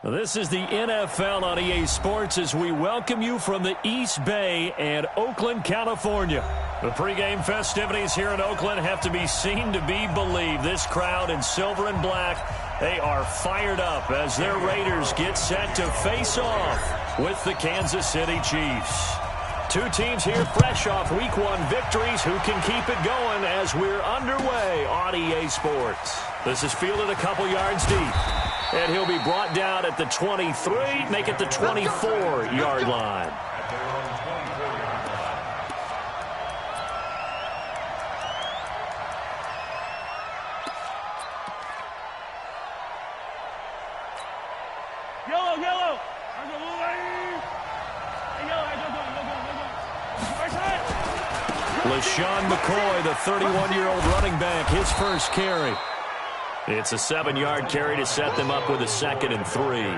This is the NFL on EA Sports as we welcome you from the East Bay and Oakland, California. The pregame festivities here in Oakland have to be seen to be believed. This crowd in silver and black, they are fired up as their Raiders get set to face off with the Kansas City Chiefs. Two teams here fresh off Week 1 victories who can keep it going as we're underway on EA Sports. This is fielded a couple yards deep. And he'll be brought down at the 23, make it the 24-yard line. Yellow. LaShawn McCoy, the 31-year-old running back, his first carry. It's a 7-yard carry to set them up with a 2nd and 3.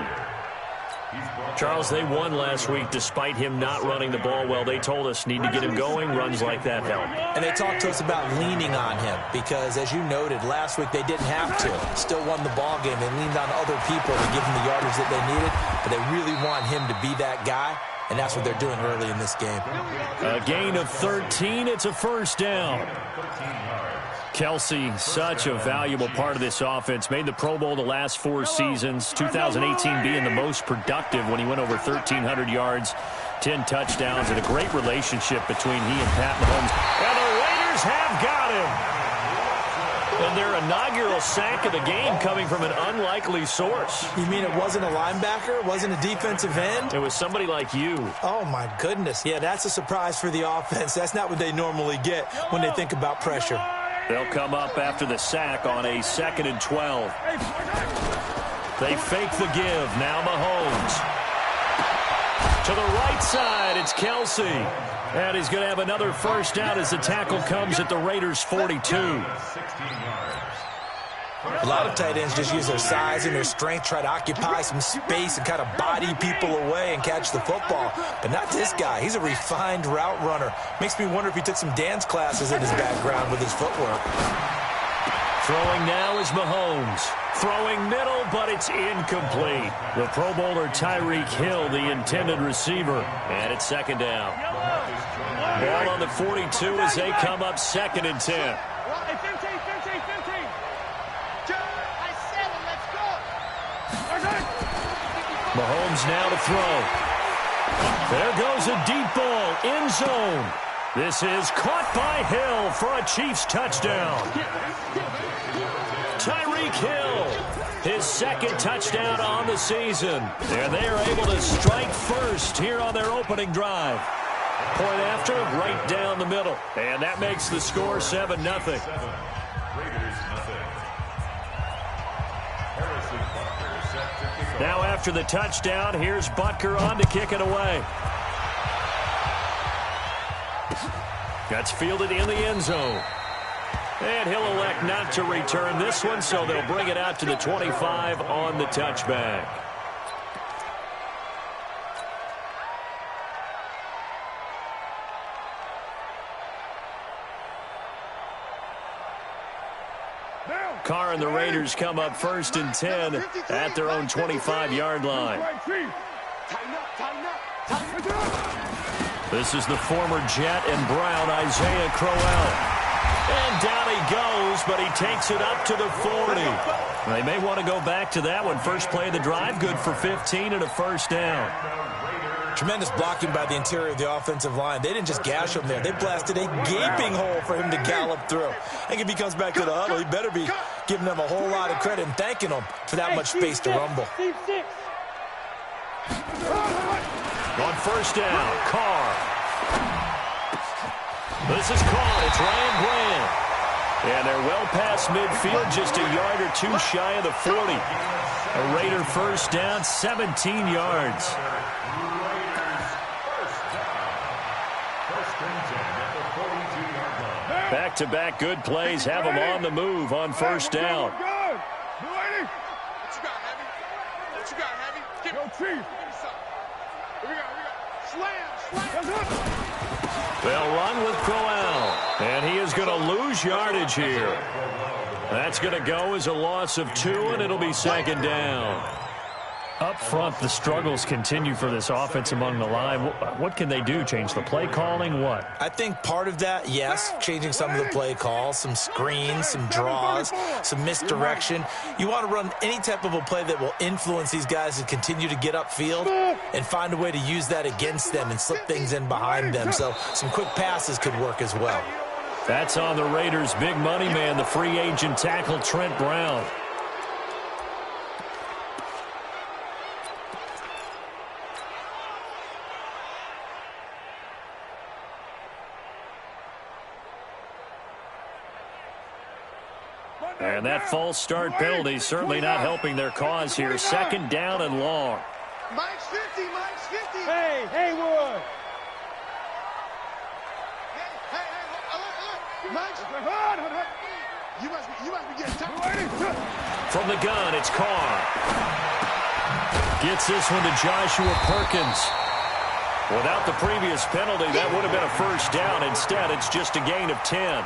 Charles, they won last week despite him not running the ball well. They told us need to get him going. Runs like that help. And they talked to us about leaning on him because, as you noted, last week they didn't have to. Still won the ball game. They leaned on other people to give him the yardage that they needed, but they really want him to be that guy, and that's what they're doing early in this game. A gain of 13. It's a first down. Kelsey, such a valuable part of this offense. Made the Pro Bowl the last 4 seasons. 2018 being the most productive when he went over 1,300 yards, 10 touchdowns, and a great relationship between he and Pat Mahomes. And the Raiders have got him. And their inaugural sack of the game coming from an unlikely source. You mean it wasn't a linebacker? It wasn't a defensive end? It was somebody like you. Oh, my goodness. Yeah, that's a surprise for the offense. That's not what they normally get when they think about pressure. They'll come up after the sack on a 2nd and 12. They fake the give. Now Mahomes. To the right side, it's Kelsey. And he's going to have another first down as the tackle comes at the Raiders' 42. A lot of tight ends just use their size and their strength, try to occupy some space and kind of body people away and catch the football. But not this guy. He's a refined route runner. Makes me wonder if he took some dance classes in his background with his footwork. Throwing now is Mahomes. Throwing middle, but it's incomplete. The Pro Bowler Tyreek Hill, the intended receiver. And it's 2nd down. Ball on the 42 as they come up 2nd and 10. Mahomes now to throw. There goes a deep ball, end zone. This is caught by Hill for a Chiefs touchdown. Tyreek Hill, his 2nd touchdown on the season. And they are able to strike first here on their opening drive. Point after, right down the middle. And that makes the score 7-0. Now after the touchdown, here's Butker on to kick it away. That's fielded in the end zone. And he'll elect not to return this one, so they'll bring it out to the 25 on the touchback. Carr and the Raiders come up 1st and 10 at their own 25-yard line. This is the former Jet and Brown, Isaiah Crowell. And down he goes, but he takes it up to the 40. They may want to go back to that one. First play of the drive, good for 15 and a first down. Tremendous blocking by the interior of the offensive line. They didn't just gash him there. They blasted a gaping hole for him to gallop through. I think if he comes back to the huddle, he better be giving them a whole lot of credit and thanking them for that much space to rumble. On first down, Carr. This is caught. It's Ryan Grant. And they're well past midfield, just a yard or two shy of the 40. A Raider first down, 17 yards. Back-to-back good plays have them on the move on first down. They'll run with Crowell, and he is going to lose yardage here. That's going to go as a loss of 2, and it'll be 2nd down. Up front, the struggles continue for this offense among the line. What can they do? Change the play calling? What? I think part of that, yes, changing some of the play calls, some screens, some draws, some misdirection. You want to run any type of a play that will influence these guys to continue to get upfield and find a way to use that against them and slip things in behind them. So some quick passes could work as well. That's on the Raiders' big money man, the free agent tackle, Trent Brown. And that false start penalty certainly not helping their cause here. Second down and long. Mike's 50, Mike's 50. Hey, Haywood. Hey, Mike's. You must be getting tired. From the gun, it's Carr. Gets this one to Joshua Perkins. Without the previous penalty, that would have been a first down. Instead, it's just a gain of 10.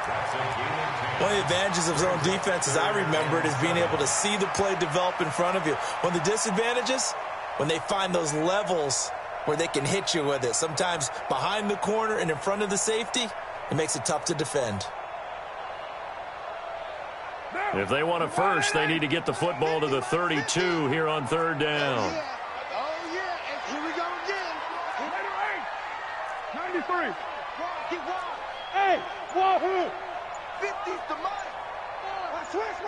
One of the advantages of zone defense, as I remember it, is being able to see the play develop in front of you. One of the disadvantages, when they find those levels where they can hit you with it, sometimes behind the corner and in front of the safety, it makes it tough to defend. If they want a first, they need to get the football to the 32 here on third down. Oh, yeah. And here we go again. 93. Keep walking. Hey, Wahoo. 50's the Mike. Switch.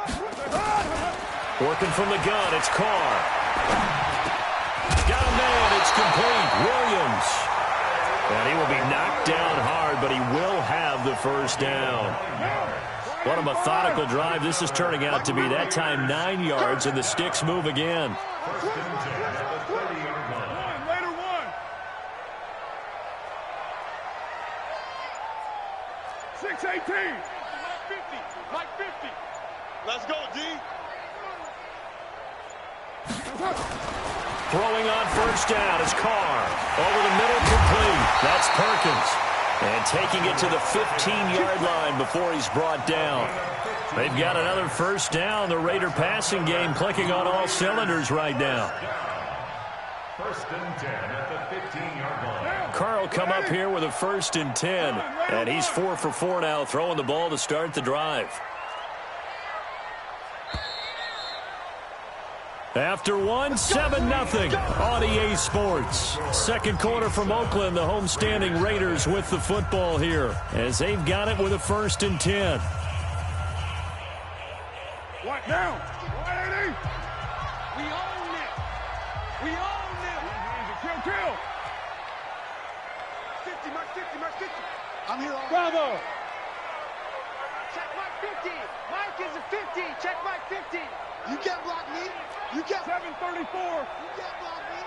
Working from the gun, it's Carr. Got a man, it's complete. Williams. And he will be knocked down hard, but he will have the first down. What a methodical drive this is turning out to be. That time 9 yards, and the sticks move again. Later one. 6-18. Mike 50. Let's go, D. Throwing on first down is Carr. Over the middle, complete. That's Perkins. And taking it to the 15-yard line before he's brought down. They've got another first down. The Raider passing game clicking on all cylinders right now. First and 10 at the 15-yard line. Carr will come up here with a first and 10. And he's 4 for 4 now, throwing the ball to start the drive. After one, 7-0 on EA Sports. Second quarter from Oakland, the homestanding Raiders with the football here as they've got it with a first and 10. What now? 180. We own it. We own it. Kill. 50, Mike 50. I'm here all Bravo. Check Mike 50. Mike is a 50. Check Mike 50. You can't block me. You can't. 734. You can't block me.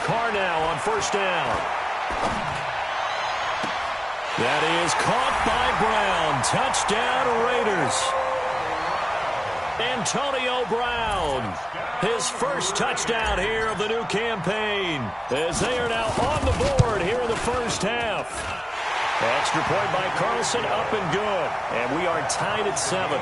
Carr now on first down. That is caught by Brown. Touchdown Raiders. Antonio Brown. His first touchdown here of the new campaign. As they are now on the board here in the first half. Extra point by Carlson, up and good. And we are tied at 7.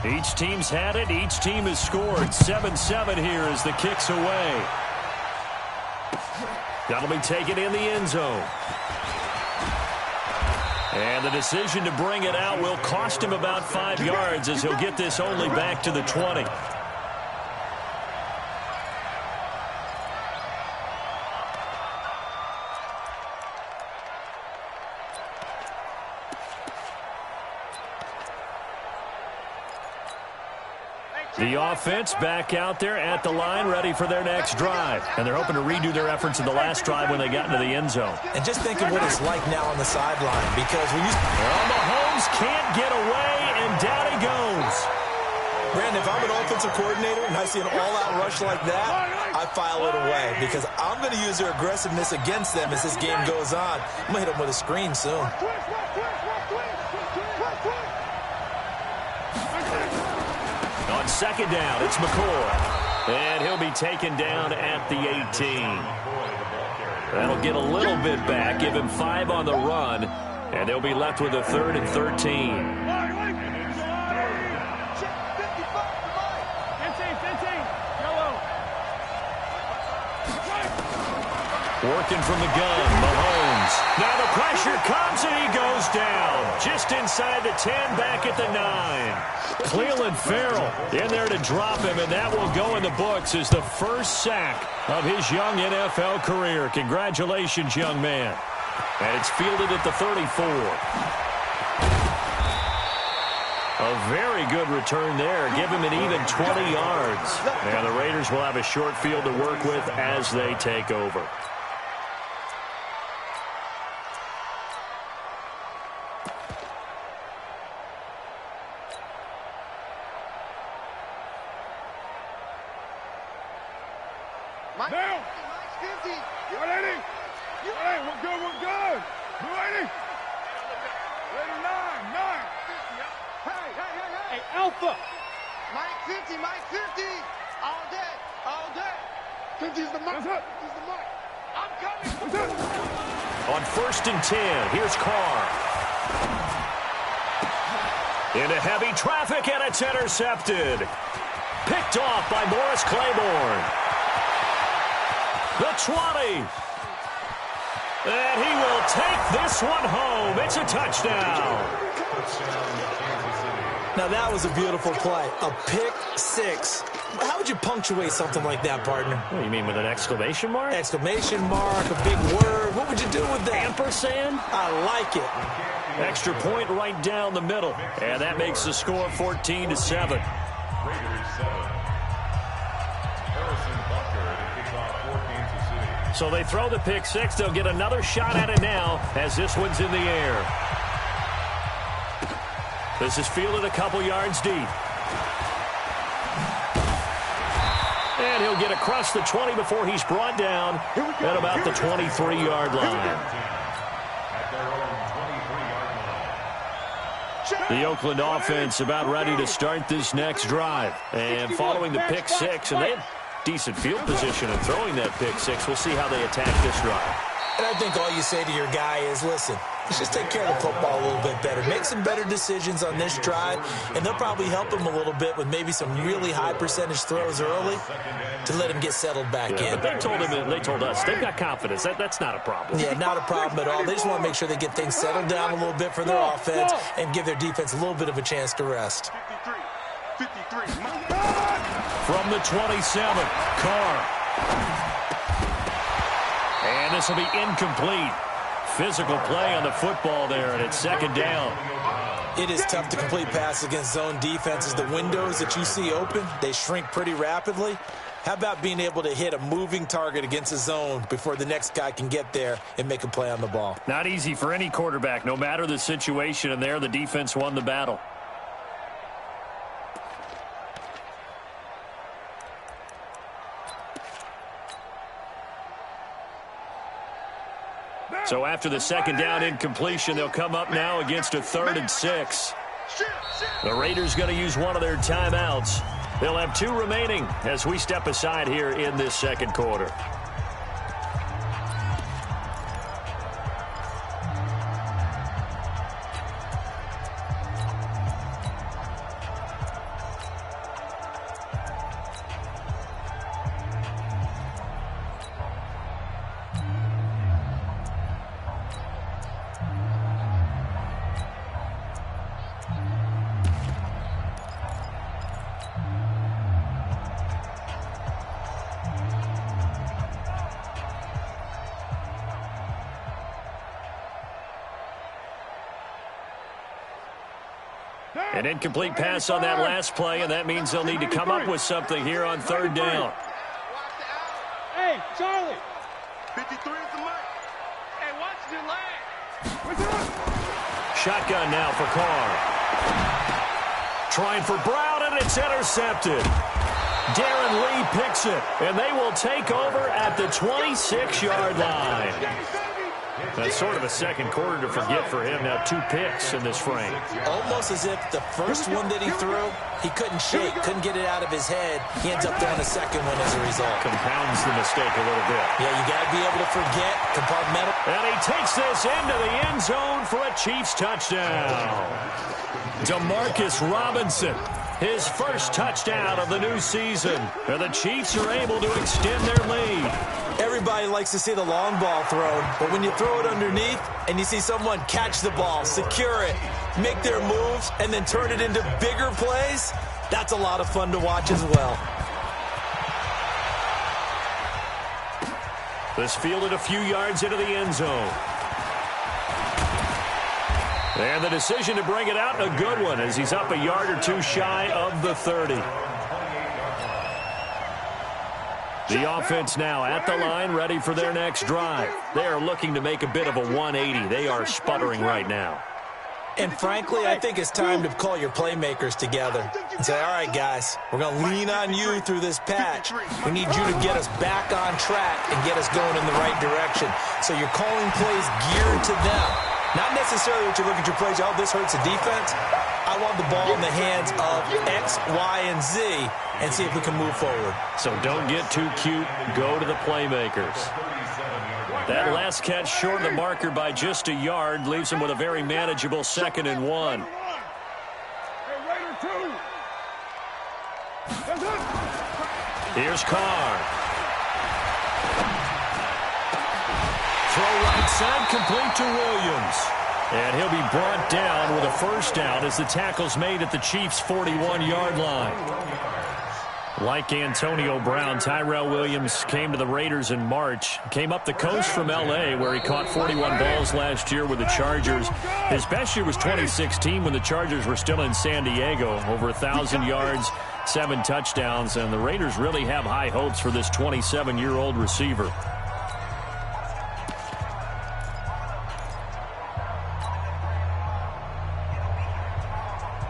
Each team's had it. Each team has scored. 7-7 here as the kick's away. That'll be taken in the end zone. And the decision to bring it out will cost him about 5 yards as he'll get this only back to the 20. The offense back out there at the line, ready for their next drive. And they're hoping to redo their efforts in the last drive when they got into the end zone. And just think of what it's like now on the sideline, because when you... Well, Mahomes can't get away, and down he goes. Brandon, if I'm an offensive coordinator and I see an all-out rush like that, I file it away because I'm going to use their aggressiveness against them as this game goes on. I'm going to hit them with a screen soon. On second down, it's McCoy. And he'll be taken down at the 18. That'll get a little bit back, give him 5 on the run, and they'll be left with a 3rd and 13. Working from the gun, Mahomes. Now the pressure comes and he goes down. Just inside the 10, back at the 9. Cleveland Farrell in there to drop him, and that will go in the books as the first sack of his young NFL career. Congratulations, young man. And it's fielded at the 34. A very good return there. Give him an even 20 yards. Now the Raiders will have a short field to work with as they take over. Down. 50. 180. 180. We're good. We're good. 280. Later 9. Hey, Alpha. Mike 50. Mike 50. All day. All day. 50's the mark. That's it. 50's the mark. I'm coming. That's it. On 1st and 10, here's Carr. Into heavy traffic, and it's intercepted. Picked off by Morris Claiborne. The 20. And he will take this one home. It's a touchdown. Now, that was a beautiful play. A pick 6. How would you punctuate something like that, partner? What do you mean, with an exclamation mark? Exclamation mark, a big word. What would you do with that? Ampersand? I like it. Extra point right down the middle. And that makes the score 14-7. Raiders 7. Harrison Butker to kick off for Kansas City. So they throw the pick 6. They'll get another shot at it now as this one's in the air. This is fielded a couple yards deep. And he'll get across the 20 before he's brought down at about the 23-yard line. The Oakland offense about ready to start this next drive. And following the pick 6, and they have decent field position in throwing that pick 6. We'll see how they attack this drive. And I think all you say to your guy is, listen, let's just take care of the football a little bit better. Make some better decisions on this drive, and they'll probably help him a little bit with maybe some really high percentage throws early to let him get settled back in. But they told us they've got confidence. That's not a problem. Yeah, not a problem at all. They just want to make sure they get things settled down a little bit for their offense and give their defense a little bit of a chance to rest. 53. From the 27, Carr. And this will be incomplete. Physical play on the football there, and it's second down. It is tough to complete passes against zone defenses. The windows that you see open, they shrink pretty rapidly. How about being able to hit a moving target against a zone before the next guy can get there and make a play on the ball? Not easy for any quarterback, no matter the situation, and there the defense won the battle. So after the second down incompletion, they'll come up now against a 3rd and 6. The Raiders going to use one of their timeouts. They'll have 2 remaining as we step aside here in this second quarter. An incomplete pass on that last play, and that means they'll need to come up with something here on 3rd down. Hey, Charlie. 53 is the mark. Hey, watch your leg. Shotgun now for Carr. Trying for Brown, and and it's intercepted. Darren Lee picks it, and they will take over at the 26-yard line. That's sort of a second quarter to forget for him. Now 2 picks in this frame. Almost as if the first one that he threw, he couldn't shake, couldn't get it out of his head. He ends up throwing a second one as a result. Compounds the mistake a little bit. Yeah, you got to be able to forget, compartmental. And he takes this into the end zone for a Chiefs touchdown. DeMarcus Robinson, his first touchdown of the new season. And the Chiefs are able to extend their lead. Everybody likes to see the long ball thrown, but when you throw it underneath and you see someone catch the ball, secure it, make their moves, and then turn it into bigger plays, that's a lot of fun to watch as well. This fielded a few yards into the end zone. And the decision to bring it out, a good one, as he's up a yard or 2 shy of the 30. The offense now at the line, ready for their next drive. They are looking to make a bit of a 180. They are sputtering right now. And frankly, I think it's time to call your playmakers together and say, all right, guys, we're going to lean on you through this patch. We need you to get us back on track and get us going in the right direction. So you're calling plays geared to them. Not necessarily that you look at your plays, oh, this hurts the defense. I want the ball in the hands of X, Y, and Z and see if we can move forward. So don't get too cute. Go to the playmakers. That last catch short of the marker by just a yard leaves him with a very manageable 2nd and 1. Here's Carr. Throw right side, complete to Williams. And he'll be brought down with a first down as the tackle's made at the Chiefs' 41-yard line. Like Antonio Brown, Tyrell Williams came to the Raiders in March. Came up the coast from L.A., where he caught 41 balls last year with the Chargers. His best year was 2016 when the Chargers were still in San Diego. Over 1,000 yards, 7 touchdowns, and the Raiders really have high hopes for this 27-year-old receiver.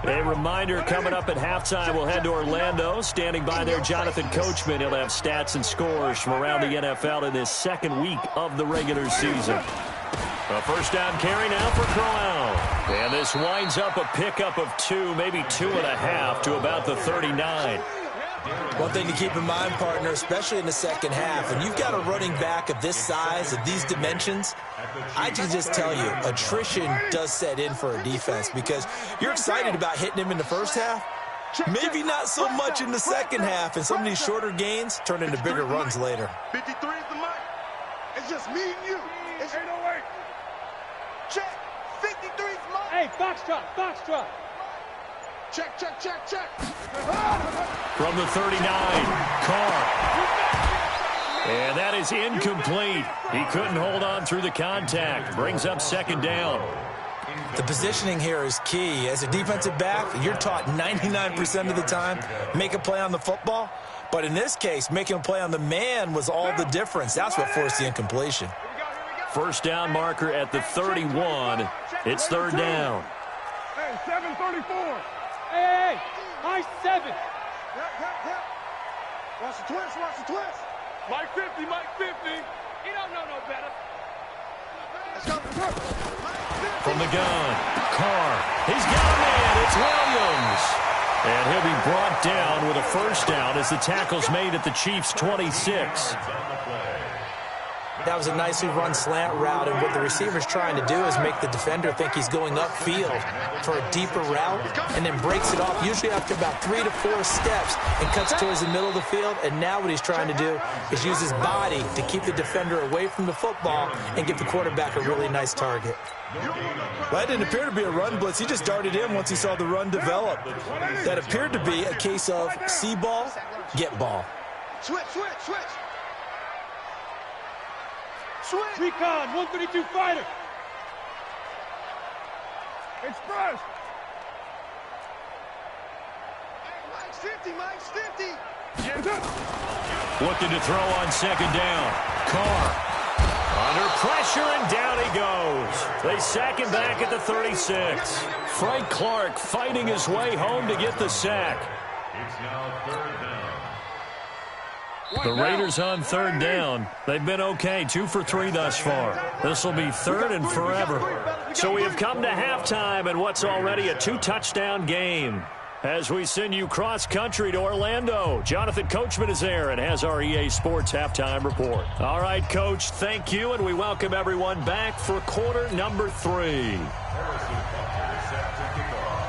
A reminder, coming up at halftime, we'll head to Orlando. Standing by there, Jonathan Coachman. He'll have stats and scores from around the NFL in this second week of the regular season. A first down carry now for Crowell. And this winds up a pickup of 2, maybe 2.5 to about the 39. One thing to keep in mind, partner, especially in the second half, and you've got a running back of this size, of these dimensions, I can just tell you, attrition does set in for a defense because you're excited about hitting him in the first half, maybe not so much in the second half, and some of these shorter gains turn into bigger runs later. 53 is the mic. It's just me and you. It's 808. Check. 53 is mine. Hey, foxtrot, foxtrot. Check, check, check, check. From the 39, Carr. And that is incomplete. He couldn't hold on through the contact. Brings up 2nd down. The positioning here is key. As a defensive back, you're taught 99% of the time, make a play on the football. But in this case, making a play on the man was all the difference. That's what forced the incompletion. First down marker at the 31. It's 3rd down. Hey, 734. Hey, high 7. Yep. Watch the twist, watch the twist. Mike 50, Mike 50. He don't know no better. Let's go. From the gun, Carr. He's got a man. It's Williams. And he'll be brought down with a first down as the tackle's made at the Chiefs' 26. That was a nicely run slant route, and what the receiver's trying to do is make the defender think he's going upfield for a deeper route and then breaks it off, usually after about 3 to 4 steps, and cuts towards the middle of the field. And now what he's trying to do is use his body to keep the defender away from the football and give the quarterback a really nice target. Well, that didn't appear to be a run blitz. He just darted in once he saw the run develop. That appeared to be a case of see ball, get ball. Switch. Recon, 132 fighter. Express. Mike's 50. Looking to throw on 2nd down. Carr. Under pressure, and down he goes. They sack him back at the 36. Frank Clark fighting his way home to get the sack. It's now third down. The Raiders on third down. They've been okay, 2 for 3 thus far. This will be third and forever. So we have come to halftime in what's already a 2-touchdown game. As we send you cross-country to Orlando, Jonathan Coachman is there and has our EA Sports halftime report. All right, Coach, thank you, and we welcome everyone back for quarter number 3.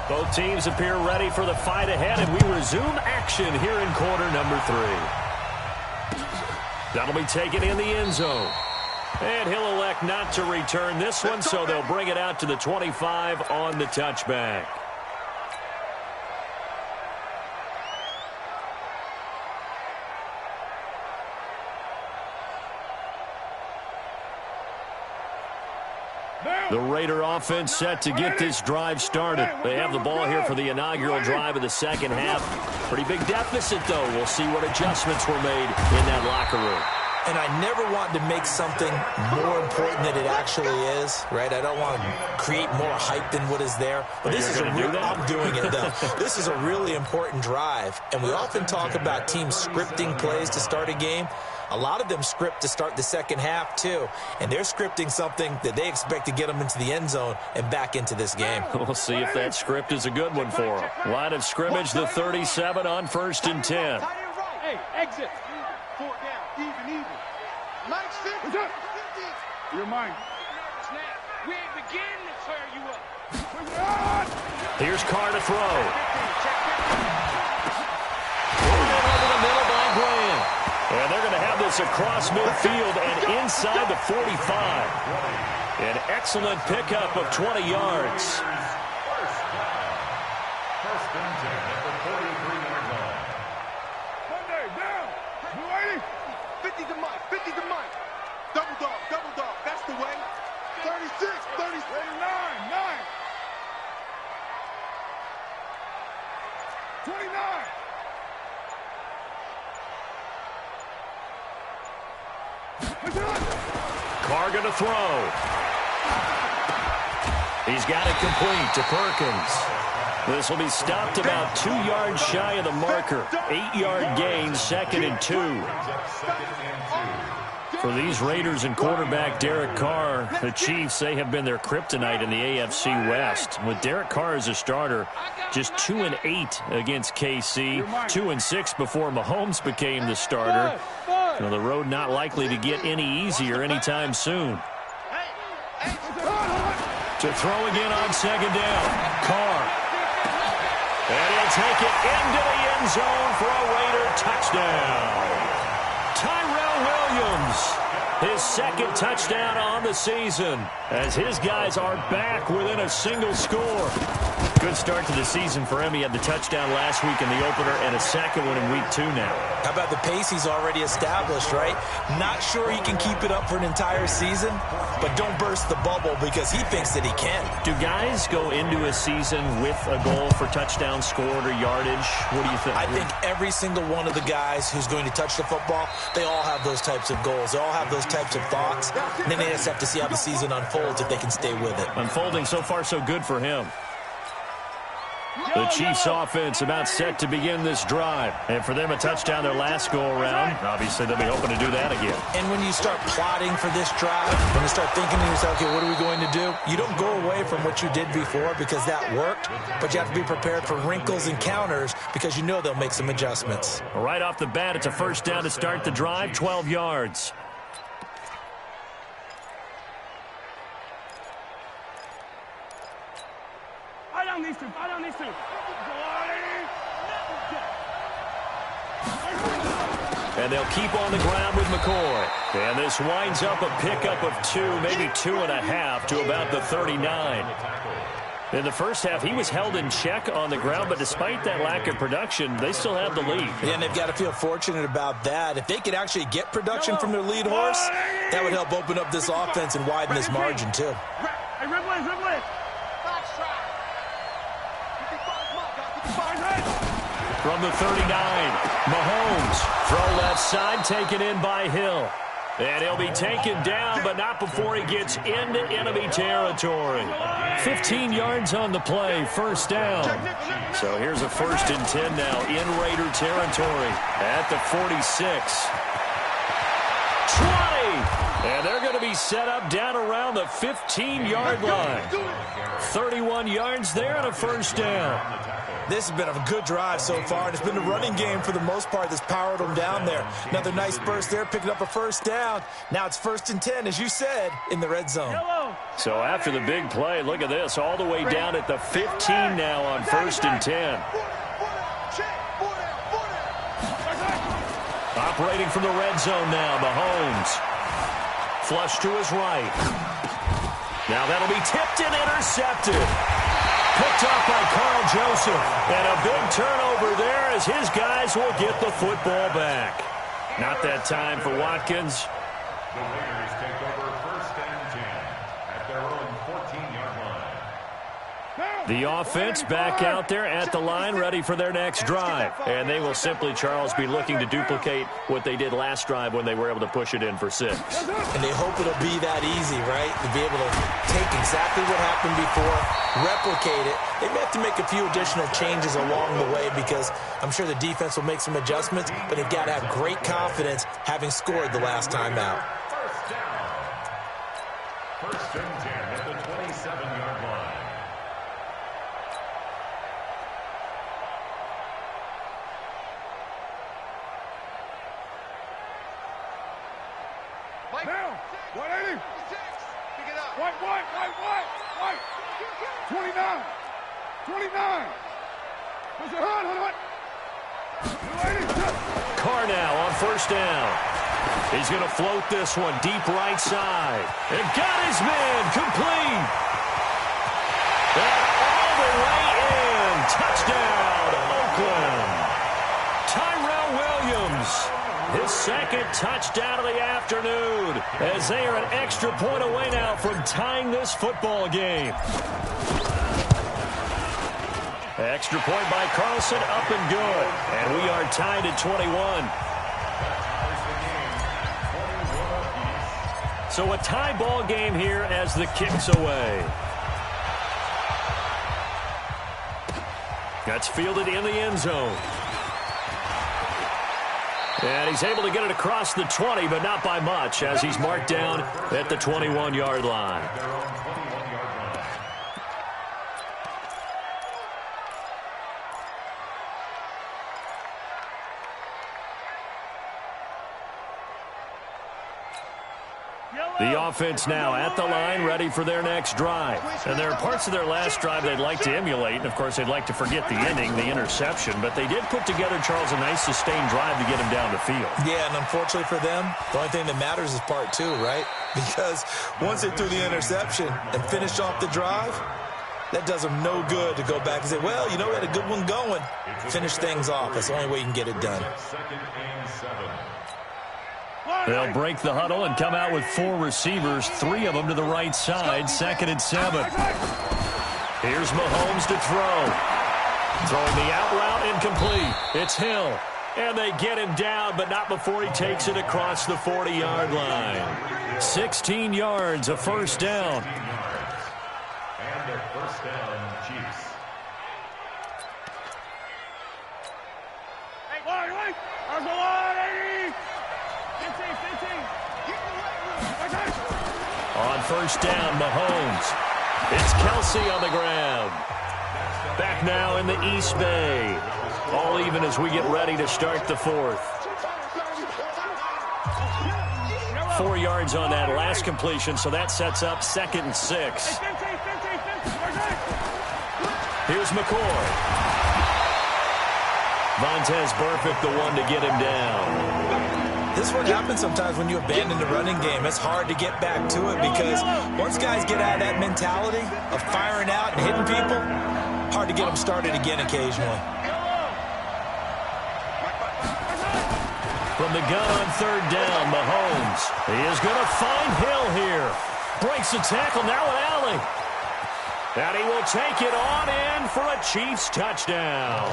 Both teams appear ready for the fight ahead, and we resume action here in quarter number 3. That'll be taken in the end zone. And he'll elect not to return this one, so they'll bring it out to the 25 on the touchback. The Raider offense set to get this drive started. They have the ball here for the inaugural drive of the second half. Pretty big deficit, though. We'll see what adjustments were made in that locker room. And I never want to make something more important than it actually is, right? I don't want to create more hype than what is there. But this is I'm doing it, though. This is a really important drive. And we often talk about teams scripting plays to start a game. A lot of them script to start the second half, too. And they're scripting something that they expect to get them into the end zone and back into this game. We'll see if that script is a good one for them. Line of scrimmage, the 37 on 1st and 10. Hey, exit. 4 down, even. Mike's 50. You're mine. We ain't beginning to tear you up. Here's Carr to throw. Pulled over the middle by Graham. And they're going to have this across midfield and inside the 45. An excellent pickup of 20 yards. First and 10 at the 43-yard line. Monday, down. You ready? 50 to Mike, 50 to Mike. Double dog, that's the way. 36, 36. 9. 29. Carr going to throw. He's got it complete to Perkins. This will be stopped about 2 yards shy of the marker. 8-yard gain, 2nd and 2. For these Raiders and quarterback Derek Carr, the Chiefs, they have been their kryptonite in the AFC West. With Derek Carr as a starter, just 2-8 against KC, 2-6 before Mahomes became the starter. So the road not likely to get any easier anytime soon. To throw again on 2nd down, Carr. And he'll take it into the end zone for a Raider touchdown. Tyrell Williams, his 2nd touchdown on the season, as his guys are back within a single score. Good start to the season for him. He had the touchdown last week in the opener and a 2nd one in week 2 now. How about the pace he's already established, right? Not sure he can keep it up for an entire season, but don't burst the bubble because he thinks that he can. Do guys go into a season with a goal for touchdown scored or yardage? What do you think? I think every single one of the guys who's going to touch the football, they all have those types of goals. They all have those types of thoughts. And then they just have to see how the season unfolds if they can stay with it. Unfolding so far so good for him. The Chiefs offense about set to begin this drive. And for them, a touchdown their last go-around. Obviously, they'll be hoping to do that again. And when you start plotting for this drive, when you start thinking to yourself, okay, what are we going to do? You don't go away from what you did before because that worked, but you have to be prepared for wrinkles and counters because you know they'll make some adjustments. Right off the bat, it's a 1st down to start the drive, 12 yards. I don't need to. And they'll keep on the ground with McCoy. And this winds up a pickup of 2, maybe 2.5 to about the 39. In the first half, he was held in check on the ground, but despite that lack of production, they still have the lead. Yeah, and they've got to feel fortunate about that. If they could actually get production from their lead horse, that would help open up this offense and widen this margin, too. Hey, red blitz. From the 39, Mahomes, throw left side, taken in by Hill. And he'll be taken down, but not before he gets into enemy territory. 15 yards on the play, first down. So here's a 1st and 10 now in Raider territory at the 46. 20! And they're going to be set up down around the 15-yard line. 31 yards there and a first down. This has been a good drive so far, and it's been the running game for the most part that's powered them down there. Another nice burst there, picking up a first down. Now it's 1st and 10, as you said, in the red zone. So after the big play, look at this, all the way down at the 15 now on 1st and 10. Operating from the red zone now, Mahomes. Flush to his right. Now that'll be tipped and intercepted. Picked up by Carl Joseph. And a big turnover there as his guys will get the football back. Not that time for Watkins. The Raiders take over 1st and 10 at their own 14-yard line. The offense back out there at the line, ready for their next drive. And they will simply, Charles, be looking to duplicate what they did last drive when they were able to push it in for 6. And they hope it'll be that easy, right? To be able to take exactly what happened before, replicate it. They may have to make a few additional changes along the way because I'm sure the defense will make some adjustments, but they've got to have great confidence having scored the last time out. First down. 1st and 10 at the 27-yard line. Now, 180. Pick it up. White. 29. Push it hard. 280. Carr now on 1st down. He's going to float this one deep right side. And got his man complete. And all the way in. Touchdown, Oakland. Tyrell Williams. His 2nd touchdown of the afternoon as they are an extra point away now from tying this football game. Extra point by Carlson, up and good. And we are tied at 21. So a tie ball game here as the kick's away. That's fielded in the end zone. And he's able to get it across the 20, but not by much, as he's marked down at the 21-yard line. The offense now at the line, ready for their next drive. And there are parts of their last drive they'd like to emulate. And, of course, they'd like to forget the ending, the interception. But they did put together, Charles, a nice sustained drive to get him down the field. Yeah, and unfortunately for them, the only thing that matters is part 2, right? Because once they threw the interception and finished off the drive, that does them no good to go back and say, well, you know, we had a good one going. Finish things off. That's the only way you can get it done. 2nd and 7. They'll break the huddle and come out with 4 receivers, 3 of them to the right side, 2nd and 7. Here's Mahomes to throw. Throwing the out route incomplete. It's Hill. And they get him down, but not before he takes it across the 40-yard line. 16 yards, a first down. And a first down, Chiefs. Wait. There's a line, 80. 15. On first down, Mahomes. It's Kelsey on the ground. Back now in the East Bay. All even as we get ready to start the 4th. 4 yards on that last completion, so that sets up 2nd and 6. Here's McCoy. Vontez Burfict, the one to get him down. This is what happens sometimes when you abandon the running game. It's hard to get back to it because once guys get out of that mentality of firing out and hitting people, hard to get them started again occasionally. From the gun on 3rd down, Mahomes. He is going to find Hill here. Breaks the tackle now with Alley. And he will take it on in for a Chiefs touchdown.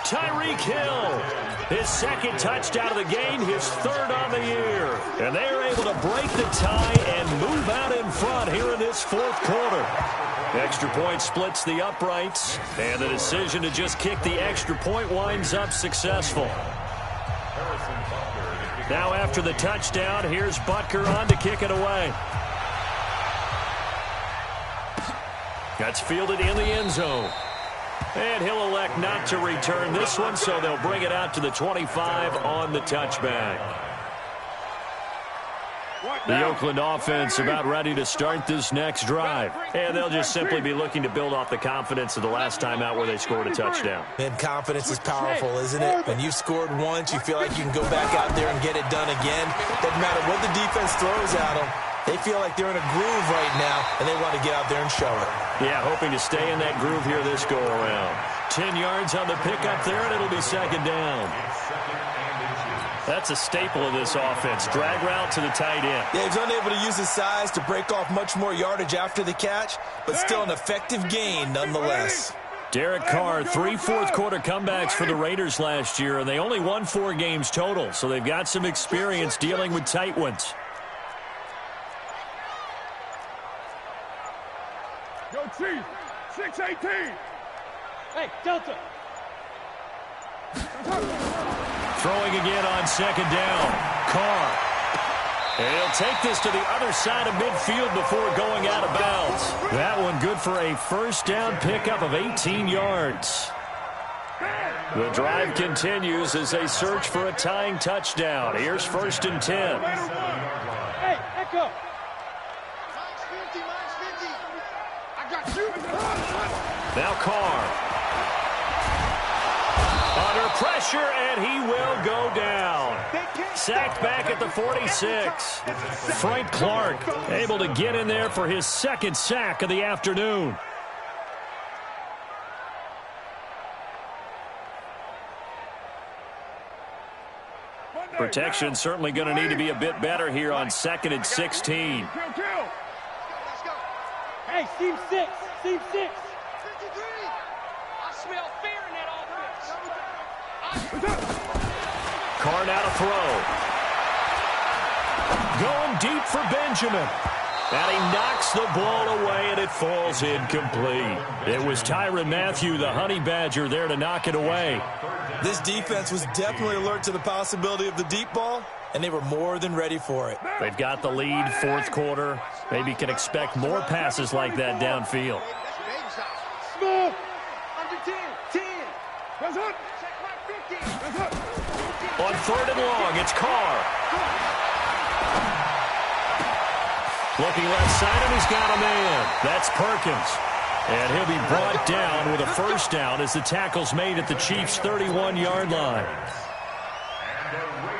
Tyreek Hill. His second touchdown of the game, his third on the year. And they're able to break the tie and move out in front here in this fourth quarter. Extra point splits the uprights, and the decision to just kick the extra point winds up successful. Now after the touchdown, here's Butker on to kick it away. That's fielded in the end zone. And he'll elect not to return this one, so they'll bring it out to the 25 on the touchback. The Oakland offense about ready to start this next drive. And they'll just simply be looking to build off the confidence of the last time out where they scored a touchdown. And confidence is powerful, isn't it? When you've scored once, you feel like you can go back out there and get it done again. Doesn't matter what the defense throws at them. They feel like they're in a groove right now, and they want to get out there and show it. Yeah, hoping to stay in that groove here this go-around. 10 yards on the pickup there, and it'll be second down. That's a staple of this offense. Drag route to the tight end. Yeah, he's unable to use his size to break off much more yardage after the catch, but still an effective gain nonetheless. Derek Carr, 3 fourth-quarter comebacks for the Raiders last year, and they only won 4 games total, so they've got some experience dealing with tight ones. Yo, Chief, 618. Hey, Delta. Throwing again on second down. Carr. And he'll take this to the other side of midfield before going out of bounds. That one good for a first down pickup of 18 yards. The drive continues as they search for a tying touchdown. Here's 1st and 10. Hey, Echo. Now Carr. Under pressure, and he will go down. Sacked back at the 46. Frank Clark able to get in there for his second sack of the afternoon. Protection certainly going to need to be a bit better here on 2nd and 16. Hey, team 6. Team 6. 53. I smell fear in that offense. Carr now to throw. Going deep for Benjamin. And he knocks the ball away, and it falls incomplete. It was Tyrann Mathieu, the Honey Badger, there to knock it away. This defense was definitely alert to the possibility of the deep ball, and they were more than ready for it. They've got the lead, fourth quarter. Maybe can expect more passes like that downfield. Smooth. Under 10. 10. That's up. Check my 50. That's up. On 3rd and long, it's Carr. Looking left side, and he's got a man. That's Perkins. And he'll be brought down with a first down as the tackle's made at the Chiefs' 31-yard line.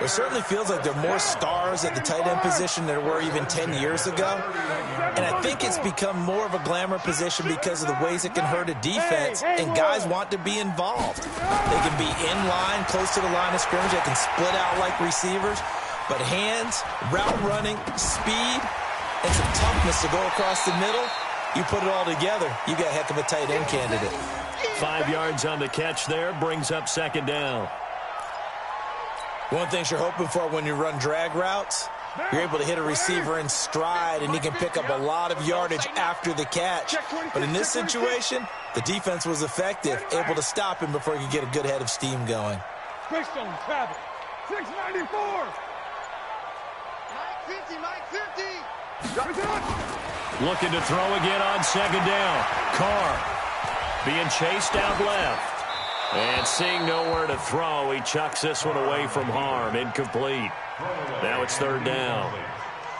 It certainly feels like there are more stars at the tight end position than there were even 10 years ago. And I think it's become more of a glamour position because of the ways it can hurt a defense, and guys want to be involved. They can be in line, close to the line of scrimmage. They can split out like receivers. But hands, route running, speed, and some toughness to go across the middle, you put it all together, you got a heck of a tight end candidate. 5 yards on the catch there, brings up second down. One thing you're hoping for when you run drag routes, you're able to hit a receiver in stride, and he can pick up a lot of yardage after the catch. But in this situation, the defense was effective, able to stop him before he could get a good head of steam going. Greystone, travel. 694. Mike 50. Looking to throw again on second down. Carr being chased out left. And seeing nowhere to throw, he chucks this one away from harm. Incomplete. Now it's 3rd down.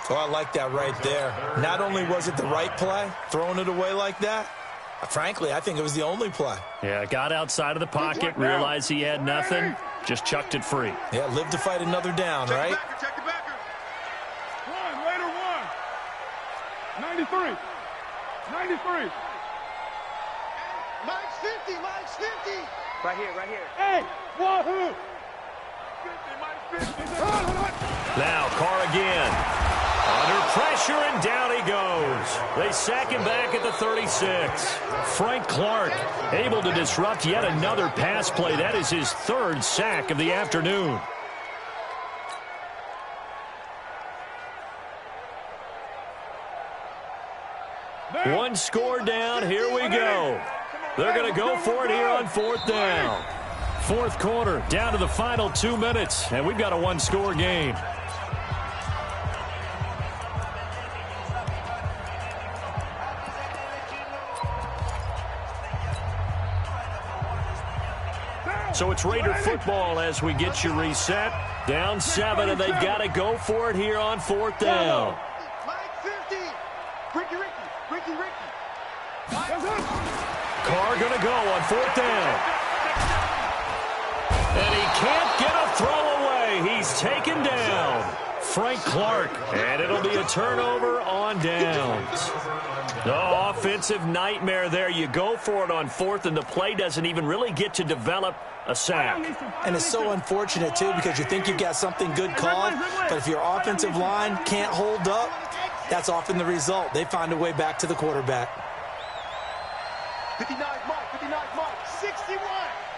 Oh, I like that right there. Not only was it the right play, throwing it away like that, frankly, I think it was the only play. Yeah, got outside of the pocket, realized he had nothing, just chucked it free. Yeah, live to fight another down, right? Check the backer. Raider 1. 93. Mike's 50. Mike's 50. Right here. Hey, Wahoo. 50, Mike 50. Now Carr again. Under pressure, and down he goes. They sack him back at the 36. Frank Clark able to disrupt yet another pass play. That is his third sack of the afternoon. One score down. Here we go. They're going to go for it here on fourth down. Fourth quarter, down to the final 2 minutes, and we've got a one-score game. So it's Raider football as we get you reset. Down 7, and they've got to go for it here on fourth down. Carr going to go on fourth down. And he can't get a throw away. He's taken down. Frank Clark. And it'll be a turnover on downs. No offensive nightmare there. You go for it on fourth, and the play doesn't even really get to develop a sack. And it's so unfortunate, too, because you think you've got something good called, but if your offensive line can't hold up, that's often the result. They find a way back to the quarterback. 59 mark, 61,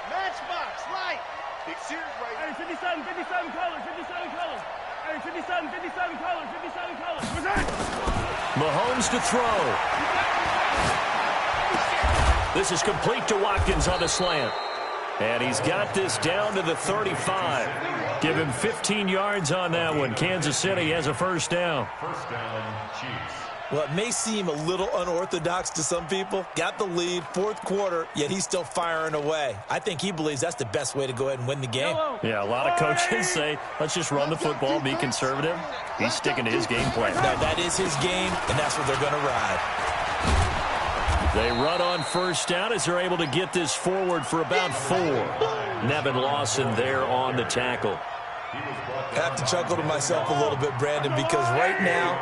matchbox, light. Big series right here. 57 colors. Hey, 57 colors. What's that? Mahomes to throw. This is complete to Watkins on the slant. And he's got this down to the 35. Give him 15 yards on that one. Kansas City has a first down. First down, Chiefs. Well, it may seem a little unorthodox to some people. Got the lead, fourth quarter, yet he's still firing away. I think he believes that's the best way to go ahead and win the game. Yeah, a lot of coaches say, let's just run the football, be conservative. He's sticking to his game plan. No, that is his game, and that's what they're going to ride. They run on first down as they're able to get this forward for about 4. Nevin Lawson there on the tackle. I have to chuckle to myself a little bit, Brandon, because right now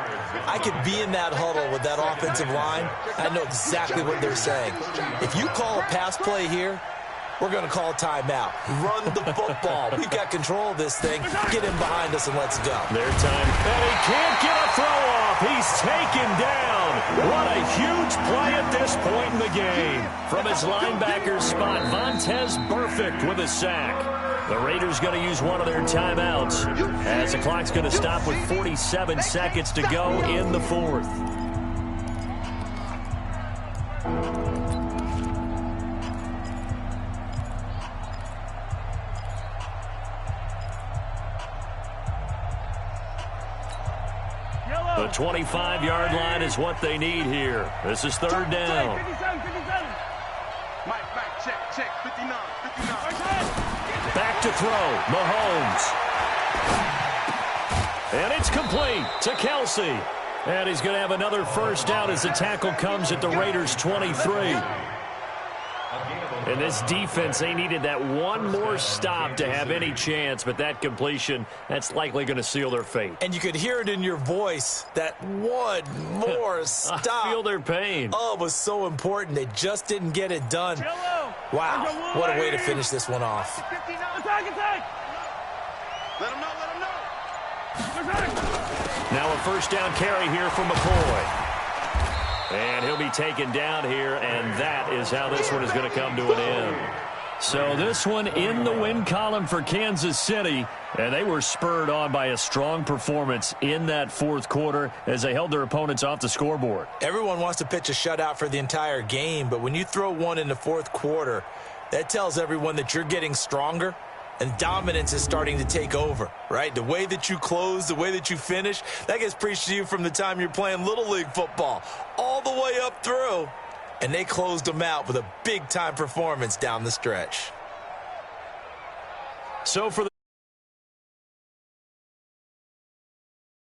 I could be in that huddle with that offensive line. I know exactly what they're saying. If you call a pass play here, we're going to call a timeout. Run the football. We've got control of this thing. Get him behind us and let's go. Their time. And he can't get a throw off. He's taken down. What a huge play at this point in the game. From his linebacker spot, Vontaze Burfict with a sack. The Raiders going to use one of their timeouts as the clock's going to stop with 47 seconds to go in the fourth. The 25-yard line is what they need here. This is third down. 57. Mike, check, 59. Back to throw, Mahomes. And it's complete to Kelsey. And he's going to have another first down as the tackle comes at the Raiders' 23. And this defense, they needed that one more stop to have any chance, but that completion, that's likely going to seal their fate. And you could hear it in your voice, that one more stop. I feel their pain. Oh, it was so important. They just didn't get it done. Wow, what a way to finish this one off. Attack! Let him know. Now a first down carry here from McCoy. And he'll be taken down here, and that is how this one is going to come to an end. So this one in the win column for Kansas City, and they were spurred on by a strong performance in that fourth quarter as they held their opponents off the scoreboard. Everyone wants to pitch a shutout for the entire game, but when you throw one in the fourth quarter, that tells everyone that you're getting stronger and dominance is starting to take over, right? The way that you close, the way that you finish, that gets preached to you from the time you're playing Little League football all the way up through. And they closed them out with a big-time performance down the stretch. So for the